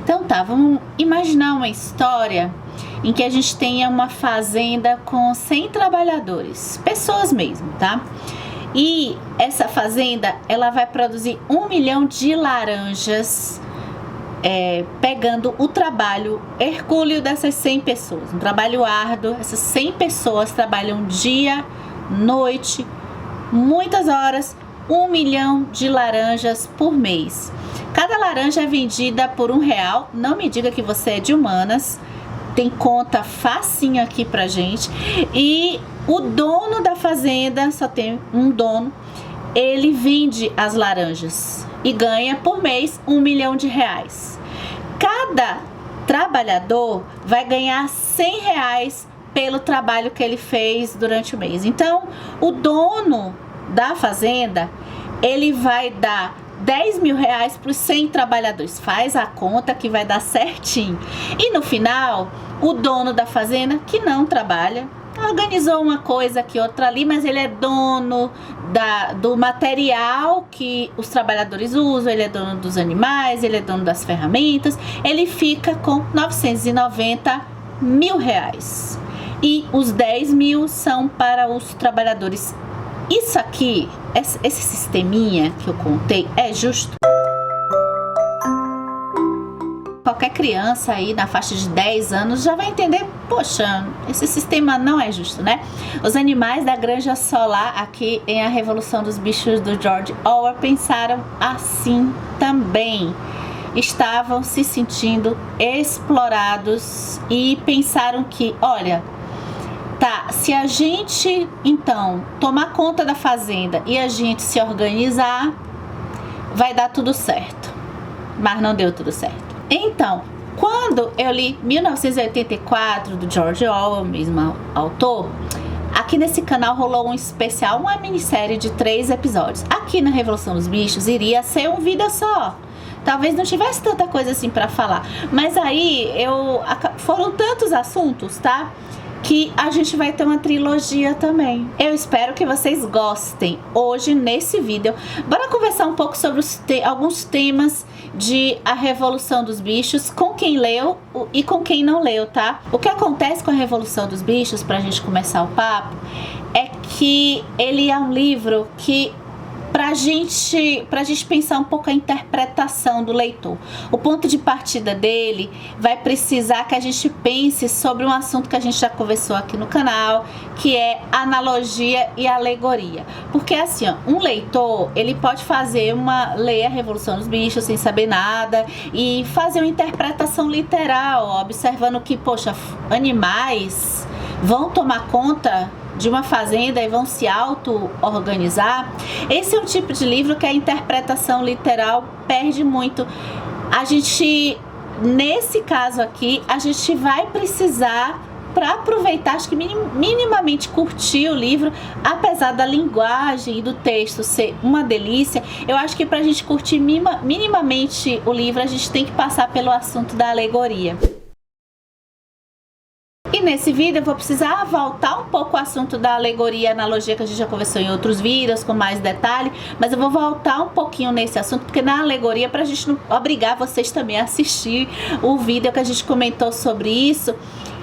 Então tá, vamos imaginar uma história em que a gente tenha uma fazenda com 100 trabalhadores, pessoas mesmo, tá? E essa fazenda, ela vai produzir 1 milhão de laranjas, pegando o trabalho hercúleo dessas 100 pessoas. Um trabalho árduo, essas 100 pessoas trabalham dia, noite, muitas horas, 1 milhão de laranjas por mês. Cada laranja é vendida por R$1. Não me diga que você é de humanas. Tem conta facinho aqui pra gente. E o dono da fazenda, só tem um dono, ele vende as laranjas e ganha por mês R$1 milhão. Cada trabalhador vai ganhar R$100 pelo trabalho que ele fez durante o mês. Então, o dono da fazenda, ele vai dar R$10 mil para os 100 trabalhadores. Faz a conta que vai dar certinho. E no final, o dono da fazenda, que não trabalha, organizou uma coisa aqui, outra ali, mas ele é dono do material que os trabalhadores usam, ele é dono dos animais, ele é dono das ferramentas, ele fica com R$990 mil. E os 10 mil são para os trabalhadores. Isso aqui, esse sisteminha que eu contei, é justo? Qualquer criança aí na faixa de 10 anos já vai entender, poxa, esse sistema não é justo, né? Os animais da Granja Solar, aqui em A Revolução dos Bichos, do George Orwell, pensaram assim também. Estavam se sentindo explorados e pensaram que, olha, tá, se a gente então tomar conta da fazenda e a gente se organizar, vai dar tudo certo. Mas não deu tudo certo. Então, quando eu li 1984, do George Orwell, mesmo autor, aqui nesse canal rolou um especial, uma minissérie de 3 episódios. Aqui na Revolução dos Bichos iria ser um vídeo só. Talvez não tivesse tanta coisa assim pra falar. Mas aí, foram tantos assuntos, tá? Que a gente vai ter uma trilogia também. Eu espero que vocês gostem. Hoje, nesse vídeo, bora conversar um pouco sobre alguns temas de A Revolução dos Bichos, com quem leu e com quem não leu, tá? O que acontece com A Revolução dos Bichos, pra gente começar o papo, é que ele é um livro que pra gente pensar um pouco a interpretação do leitor. O ponto de partida dele vai precisar que a gente pense sobre um assunto que a gente já conversou aqui no canal, que é analogia e alegoria. Porque assim, ó, um leitor, ele pode ler A Revolução dos Bichos sem saber nada e fazer uma interpretação literal, observando que, poxa, animais vão tomar conta de uma fazenda e vão se auto-organizar. Esse é um tipo de livro que a interpretação literal perde muito. A gente, nesse caso aqui, a gente vai precisar, para aproveitar, acho que minimamente curtir o livro, apesar da linguagem e do texto ser uma delícia, eu acho que para a gente curtir minimamente o livro, a gente tem que passar pelo assunto da alegoria. E nesse vídeo eu vou precisar voltar um pouco ao assunto da alegoria e analogia, que a gente já conversou em outros vídeos com mais detalhe, mas eu vou voltar um pouquinho nesse assunto, porque na alegoria, pra gente não obrigar vocês também a assistir o vídeo que a gente comentou sobre isso,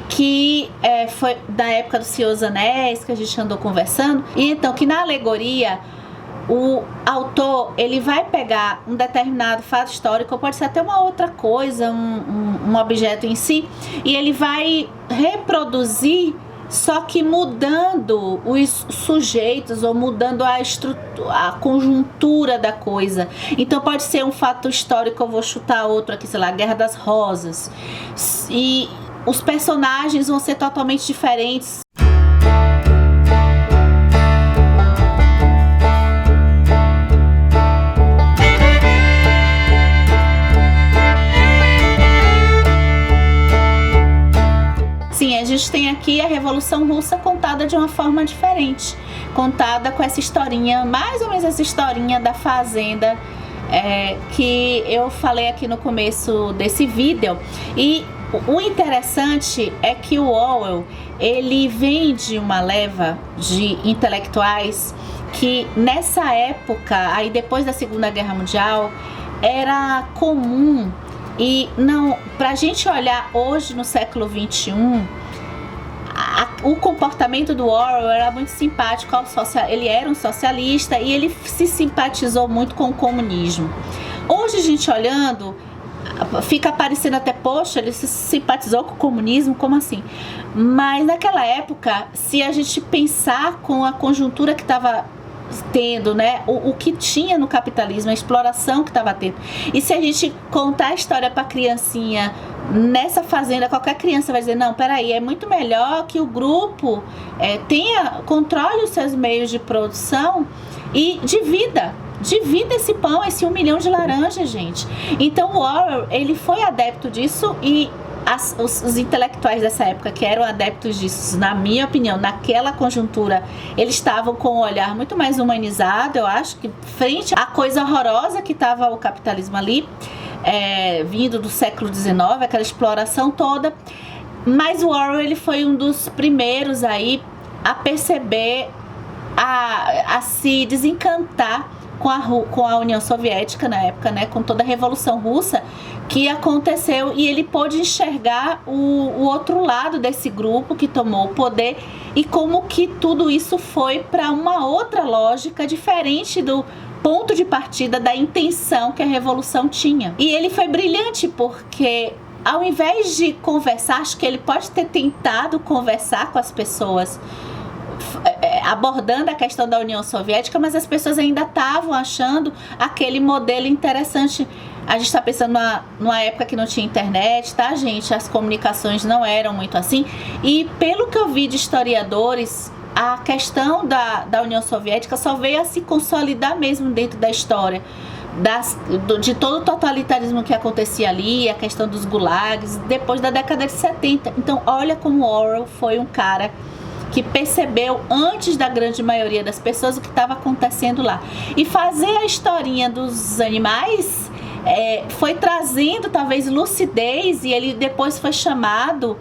que foi da época do Senhor dos Anéis, que a gente andou conversando, e então que na alegoria o autor, ele vai pegar um determinado fato histórico, ou pode ser até uma outra coisa, um objeto em si, e ele vai reproduzir, só que mudando os sujeitos, ou mudando a conjuntura da coisa. Então pode ser um fato histórico, eu vou chutar outro aqui, sei lá, Guerra das Rosas, e os personagens vão ser totalmente diferentes. Sim, a gente tem aqui a Revolução Russa contada de uma forma diferente, contada com essa historinha, mais ou menos essa historinha da fazenda, que eu falei aqui no começo desse vídeo. E o interessante é que o Orwell, ele vem de uma leva de intelectuais que nessa época, aí depois da Segunda Guerra Mundial, era comum E não, pra gente olhar hoje no século XXI, o comportamento do Orwell era muito simpático ele era um socialista e ele se simpatizou muito com o comunismo. Hoje a gente olhando, fica parecendo até, poxa, ele se simpatizou com o comunismo, como assim? Mas naquela época, se a gente pensar com a conjuntura que estava tendo, né, o que tinha no capitalismo, a exploração que estava tendo, e se a gente contar a história para criancinha nessa fazenda, qualquer criança vai dizer, não, peraí, é muito melhor que o grupo controle os seus meios de produção e divida esse pão, esse 1 milhão de laranjas, gente. Então o Orwell, ele foi adepto disso e os intelectuais dessa época que eram adeptos disso, na minha opinião, naquela conjuntura, eles estavam com um olhar muito mais humanizado, eu acho, que frente à coisa horrorosa que estava o capitalismo ali, vindo do século XIX, aquela exploração toda. Mas o Orwell, ele foi um dos primeiros aí a perceber, a se desencantar com a União Soviética na época, né, com toda a Revolução Russa que aconteceu, e ele pôde enxergar o outro lado desse grupo que tomou o poder e como que tudo isso foi para uma outra lógica diferente do ponto de partida da intenção que a Revolução tinha. E ele foi brilhante porque, ao invés de conversar, acho que ele pode ter tentado conversar com as pessoas abordando a questão da União Soviética, mas as pessoas ainda estavam achando aquele modelo interessante. A gente está pensando numa época que não tinha internet, tá, gente? As comunicações não eram muito assim. E pelo que eu vi de historiadores, a questão da União Soviética só veio a se consolidar mesmo dentro da história. De todo o totalitarismo que acontecia ali, a questão dos gulags, depois da década de 70. Então, olha como Orwell foi um cara que percebeu antes da grande maioria das pessoas o que estava acontecendo lá. E fazer a historinha dos animais foi trazendo talvez lucidez, e ele depois foi chamado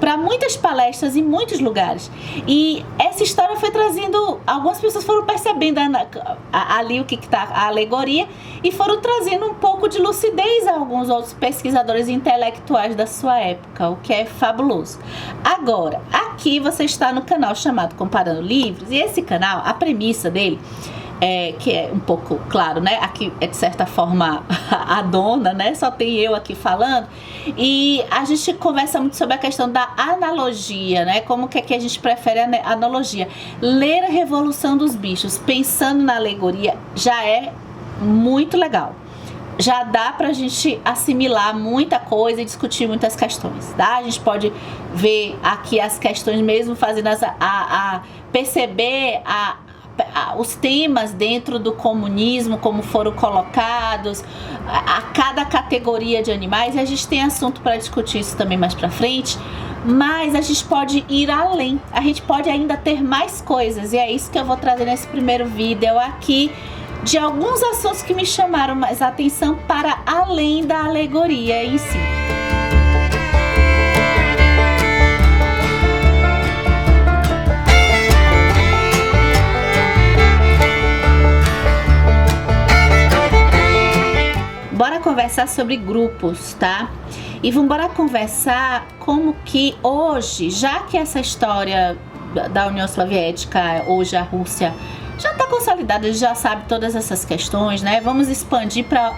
para muitas palestras em muitos lugares. E essa história foi trazendo, algumas pessoas foram percebendo ali o que está a alegoria e foram trazendo um pouco de lucidez a alguns outros pesquisadores intelectuais da sua época, o que é fabuloso. Agora, aqui você está no canal chamado Comparando Livros, e esse canal, a premissa dele, que é um pouco, claro, né? Aqui é de certa forma a dona, né? Só tem eu aqui falando. E a gente conversa muito sobre a questão da analogia, né? Como que é que a gente prefere a analogia. Ler a Revolução dos Bichos pensando na alegoria já é muito legal. Já dá pra gente assimilar muita coisa e discutir muitas questões, tá? A gente pode ver aqui as questões mesmo, fazendo perceber os temas dentro do comunismo, como foram colocados, a cada categoria de animais, e a gente tem assunto para discutir isso também mais para frente, mas a gente pode ir além, a gente pode ainda ter mais coisas, e é isso que eu vou trazer nesse primeiro vídeo aqui, de alguns assuntos que me chamaram mais a atenção para além da alegoria em si. Bora conversar sobre grupos, tá? E vamos embora conversar como que hoje, já que essa história da União Soviética, hoje a Rússia, já está consolidada, a gente já sabe todas essas questões, né? Vamos expandir para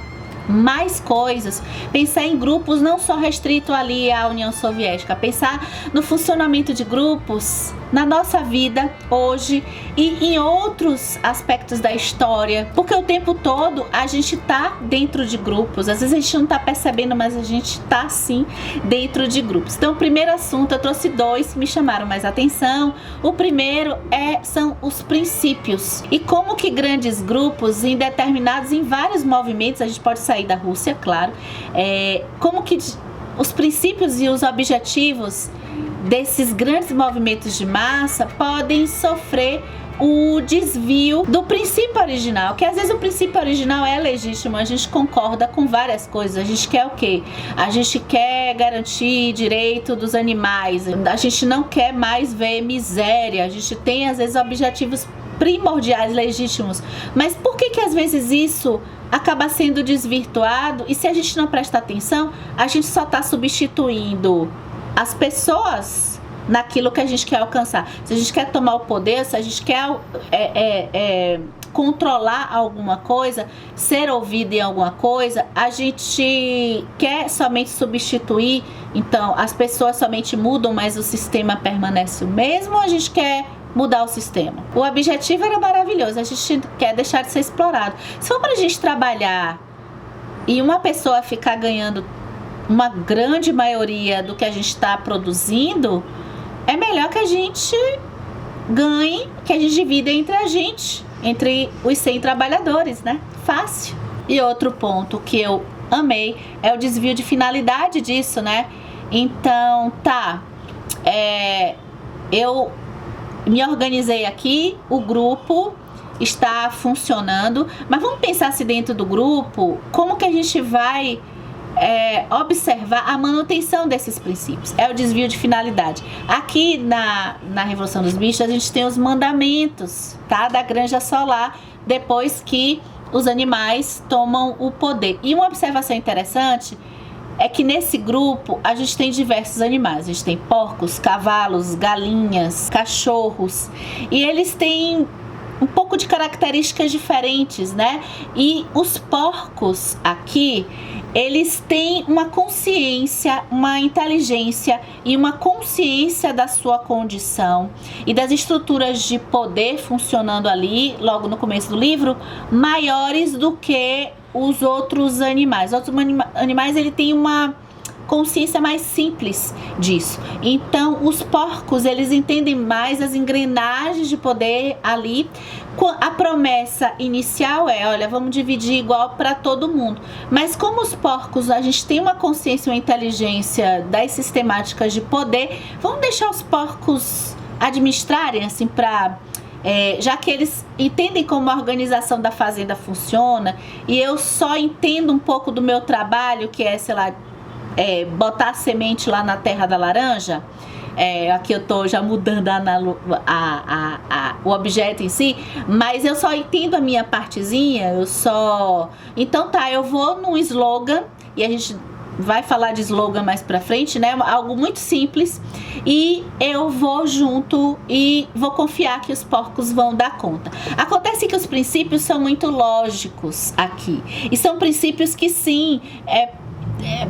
mais coisas, pensar em grupos não só restrito ali à União Soviética, pensar no funcionamento de grupos na nossa vida hoje e em outros aspectos da história, porque o tempo todo a gente tá dentro de grupos, às vezes a gente não tá percebendo, mas a gente tá sim dentro de grupos. Então, o primeiro assunto, eu trouxe dois que me chamaram mais atenção. O primeiro são os princípios, e como que grandes grupos em vários movimentos, a gente pode sair da Rússia, claro, como que os princípios e os objetivos desses grandes movimentos de massa podem sofrer o desvio do princípio original, que às vezes o princípio original é legítimo, a gente concorda com várias coisas, a gente quer o quê? A gente quer garantir direito dos animais, a gente não quer mais ver miséria, a gente tem às vezes objetivos primordiais, legítimos. Mas por que às vezes isso acaba sendo desvirtuado? E se a gente não presta atenção, a gente só está substituindo as pessoas naquilo que a gente quer alcançar. Se a gente quer tomar o poder, se a gente quer controlar alguma coisa, ser ouvido em alguma coisa, a gente quer somente substituir. Então as pessoas somente mudam, mas o sistema permanece o mesmo, ou a gente quer mudar o sistema? O objetivo era maravilhoso, a gente quer deixar de ser explorado. Se for pra gente trabalhar e uma pessoa ficar ganhando uma grande maioria do que a gente está produzindo, é melhor que a gente ganhe, que a gente divida entre a gente, entre os 100 trabalhadores, né? Fácil. E outro ponto que eu amei é o desvio de finalidade disso, né? Então, eu me organizei aqui, o grupo está funcionando, mas vamos pensar se dentro do grupo, como que a gente vai observar a manutenção desses princípios. É o desvio de finalidade. Aqui na Revolução dos Bichos, a gente tem os mandamentos, tá? Da Granja Solar, depois que os animais tomam o poder. E uma observação interessante é que nesse grupo a gente tem diversos animais. A gente tem porcos, cavalos, galinhas, cachorros, e eles têm um pouco de características diferentes, né? E os porcos aqui, eles têm uma consciência, uma inteligência e uma consciência da sua condição e das estruturas de poder funcionando ali, logo no começo do livro, maiores do que os outros animais. Outros animais, ele tem uma consciência mais simples disso. Então, os porcos, eles entendem mais as engrenagens de poder ali. A promessa inicial é, olha, vamos dividir igual para todo mundo. Mas como os porcos, a gente tem uma consciência, uma inteligência das sistemáticas de poder, vamos deixar os porcos administrarem, assim, já que eles entendem como a organização da fazenda funciona, e eu só entendo um pouco do meu trabalho, que é, sei lá, botar a semente lá na terra da laranja. Aqui eu tô já mudando o objeto em si, mas eu só entendo a minha partezinha, então eu vou num slogan, e a gente vai falar de slogan mais pra frente, né? Algo muito simples, e eu vou junto e vou confiar que os porcos vão dar conta. Acontece que os princípios são muito lógicos aqui, e são princípios que sim,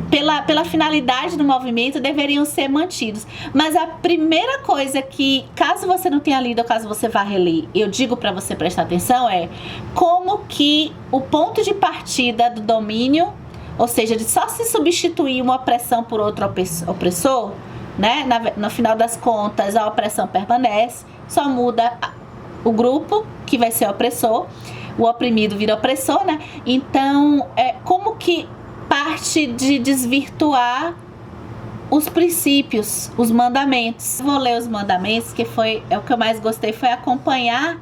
pela finalidade do movimento, deveriam ser mantidos. Mas a primeira coisa que, caso você não tenha lido ou caso você vá reler, eu digo para você prestar atenção, é como que o ponto de partida do domínio, ou seja, de só se substituir uma opressão por outro opressor, né? No final das contas, a opressão permanece, só muda o grupo que vai ser opressor, o oprimido vira opressor, né? Então, como que parte de desvirtuar os princípios, os mandamentos. Vou ler os mandamentos, que o que eu mais gostei foi acompanhar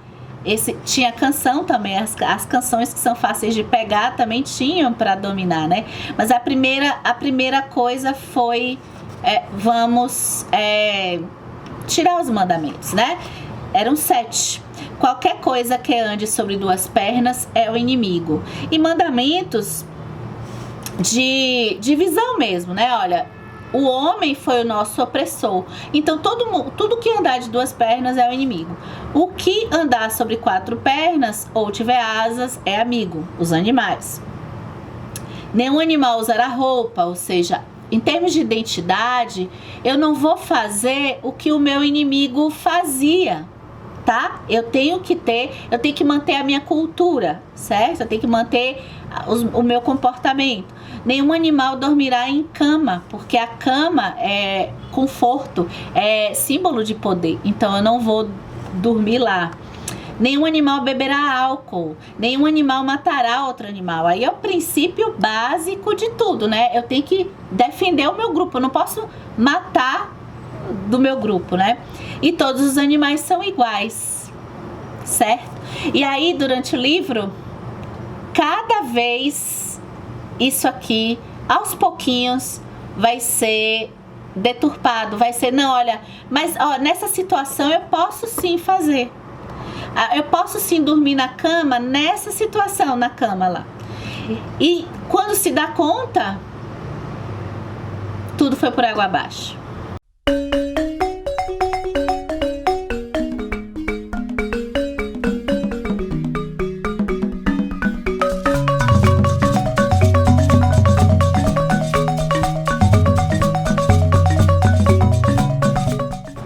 tinha canção também, as canções que são fáceis de pegar também tinham para dominar, né? Mas a primeira coisa foi vamos tirar os mandamentos, né? Eram 7. Qualquer coisa que ande sobre 2 pernas é o inimigo. E mandamentos de divisão mesmo, né? Olha, o homem foi o nosso opressor, então tudo que andar de 2 pernas é o inimigo. O que andar sobre 4 pernas ou tiver asas é amigo, os animais. Nenhum animal usará roupa, ou seja, em termos de identidade, eu não vou fazer o que o meu inimigo fazia, tá? Eu tenho que manter a minha cultura, certo? Eu tenho que manter o meu comportamento. Nenhum animal dormirá em cama, porque a cama é conforto, é símbolo de poder, então eu não vou dormir lá. Nenhum animal beberá álcool, nenhum animal matará outro animal. Aí é o princípio básico de tudo, né? Eu tenho que defender o meu grupo, eu não posso matar do meu grupo, né? E todos os animais são iguais, certo? E aí, durante o livro, cada vez isso aqui, aos pouquinhos, vai ser deturpado, vai ser, não, olha, mas nessa situação eu posso sim fazer. Eu posso sim dormir na cama, nessa situação, na cama lá. E quando se dá conta, tudo foi por água abaixo.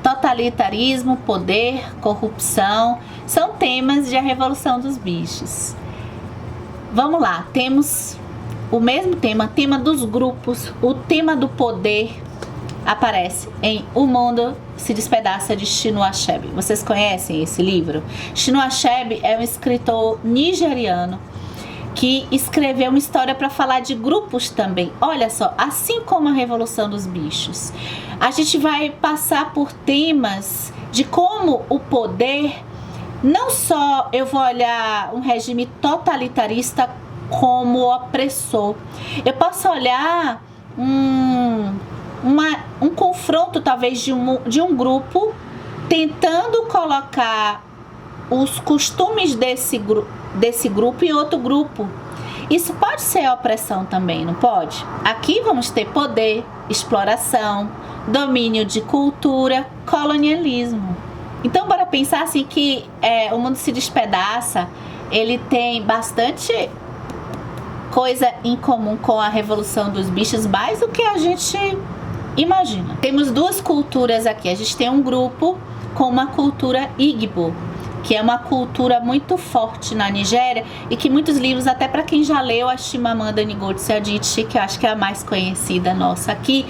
Totalitarismo, poder, corrupção, são temas de A Revolução dos Bichos. Vamos lá, temos o mesmo tema dos grupos, o tema do poder aparece em O Mundo se Despedaça, de Chinua Achebe. Vocês conhecem esse livro? Chinua Achebe é um escritor nigeriano que escreveu uma história para falar de grupos também. Olha só, assim como A Revolução dos Bichos, a gente vai passar por temas de como o poder, não só eu vou olhar um regime totalitarista como opressor, eu posso olhar um confronto talvez de um grupo tentando colocar os costumes desse grupo em outro grupo. Isso pode ser opressão também, não pode? Aqui vamos ter poder, exploração, domínio de cultura, colonialismo. Então bora pensar assim que O Mundo se Despedaça, ele tem bastante coisa em comum com A Revolução dos Bichos, mais do que a gente imagina. Temos duas culturas aqui. A gente tem um grupo com uma cultura Igbo, que é uma cultura muito forte na Nigéria e que muitos livros, até para quem já leu a Chimamanda Ngozi Adichie, que eu acho que é a mais conhecida nossa aqui,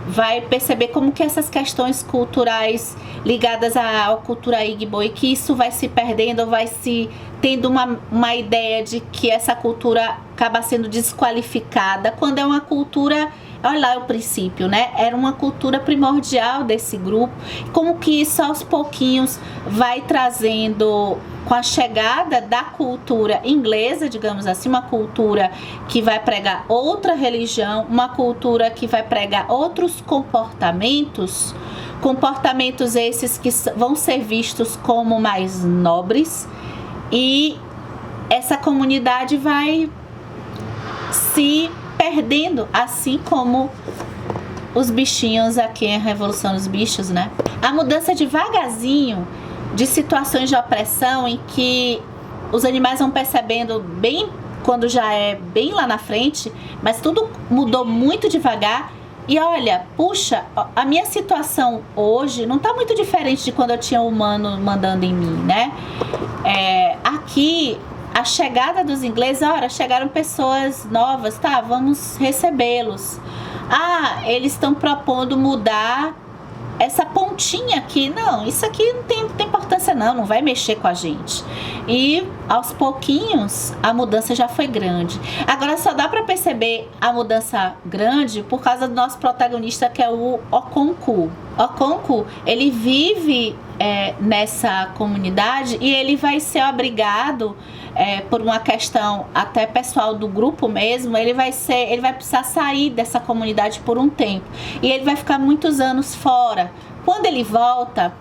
vai perceber como que essas questões culturais ligadas à cultura Igbo, e que isso vai se perdendo, vai se tendo uma ideia de que essa cultura acaba sendo desqualificada, quando é uma cultura, olha lá o princípio, né? Era uma cultura primordial desse grupo, como que isso aos pouquinhos vai trazendo, com a chegada da cultura inglesa, digamos assim, uma cultura que vai pregar outra religião, uma cultura que vai pregar outros comportamentos esses que vão ser vistos como mais nobres, e essa comunidade vai se perdendo, assim como os bichinhos aqui em A Revolução dos Bichos, né? A mudança devagarzinho de situações de opressão em que os animais vão percebendo bem quando já é bem lá na frente, mas tudo mudou muito devagar. E olha, puxa, a minha situação hoje não tá muito diferente de quando eu tinha um humano mandando em mim, né? Aqui, a chegada dos ingleses, olha, chegaram pessoas novas, tá, vamos recebê-los. Eles estão propondo mudar essa pontinha aqui. Não, isso aqui não tem importância não vai mexer com a gente. E aos pouquinhos a mudança já foi grande. Agora só dá para perceber a mudança grande por causa do nosso protagonista, que é o Okonkwo. Okonkwo, ele vive nessa comunidade e ele vai ser obrigado, por uma questão até pessoal do grupo mesmo, ele vai precisar sair dessa comunidade por um tempo, e ele vai ficar muitos anos fora. Quando ele volta,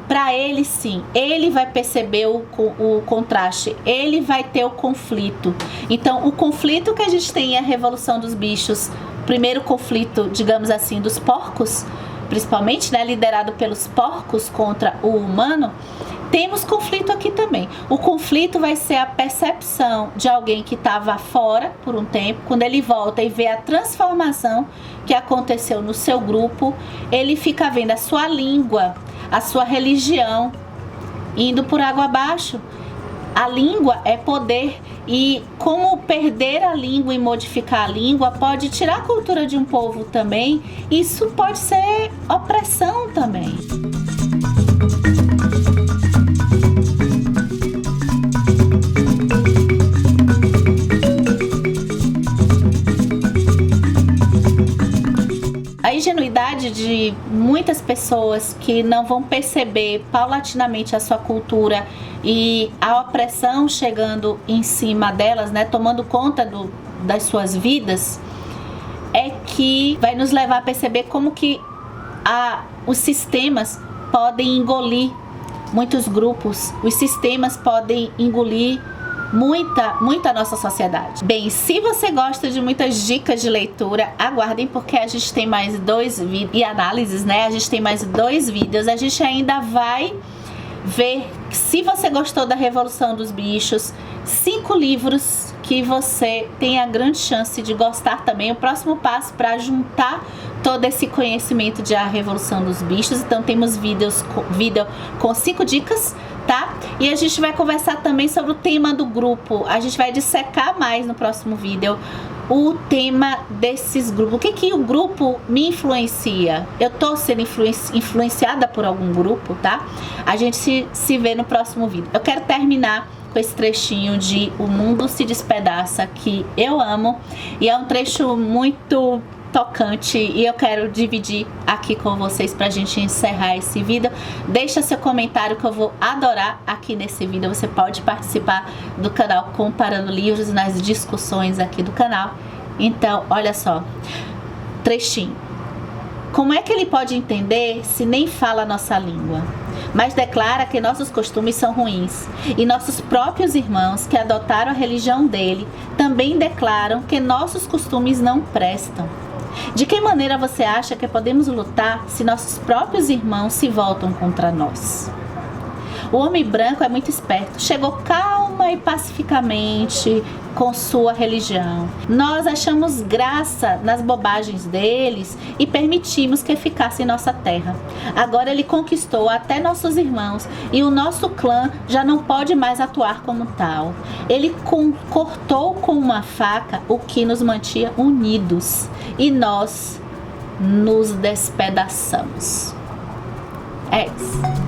para ele sim, ele vai perceber o contraste, ele vai ter o conflito. Então o conflito que a gente tem é A Revolução dos Bichos, primeiro conflito, digamos assim, dos porcos, principalmente, né, liderado pelos porcos contra o humano. Temos conflito aqui também. O conflito vai ser a percepção de alguém que estava fora por um tempo. Quando ele volta e vê a transformação que aconteceu no seu grupo, ele fica vendo a sua língua, a sua religião indo por água abaixo. A língua é poder, e como perder a língua e modificar a língua pode tirar a cultura de um povo também. Isso pode ser opressão também. A ingenuidade de muitas pessoas que não vão perceber paulatinamente a sua cultura e a opressão chegando em cima delas, né, tomando conta das suas vidas, é que vai nos levar a perceber como que os sistemas podem engolir muitos grupos, os sistemas podem engolir muita nossa sociedade. Bem, se você gosta de muitas dicas de leitura, aguardem, porque a gente tem mais 2 vídeos e análises, né? A gente tem mais 2 vídeos. A gente ainda vai ver, se você gostou da Revolução dos Bichos, 5 livros que você tem a grande chance de gostar também. O próximo passo para juntar todo esse conhecimento de A Revolução dos Bichos. Então temos vídeo com 5 dicas, tá? E a gente vai conversar também sobre o tema do grupo. A gente vai dissecar mais no próximo vídeo o tema desses grupos. O que o grupo me influencia? Eu tô sendo influenciada por algum grupo, tá? A gente se vê no próximo vídeo. Eu quero terminar com esse trechinho de O Mundo se Despedaça, que eu amo, e é um trecho muito tocante e eu quero dividir aqui com vocês pra gente encerrar esse vídeo. Deixa seu comentário que eu vou adorar aqui nesse vídeo. Você pode participar do canal Comparando Livros nas discussões aqui do canal. Então, olha só, trechinho. Como é que ele pode entender se nem fala a nossa língua? Mas declara que nossos costumes são ruins, e nossos próprios irmãos que adotaram a religião dele também declaram que nossos costumes não prestam. De que maneira você acha que podemos lutar se nossos próprios irmãos se voltam contra nós? O homem branco é muito esperto, chegou calma e pacificamente com sua religião. Nós achamos graça nas bobagens deles e permitimos que ficasse em nossa terra. Agora ele conquistou até nossos irmãos e o nosso clã já não pode mais atuar como tal. Ele cortou com uma faca o que nos mantinha unidos e nós nos despedaçamos. É isso.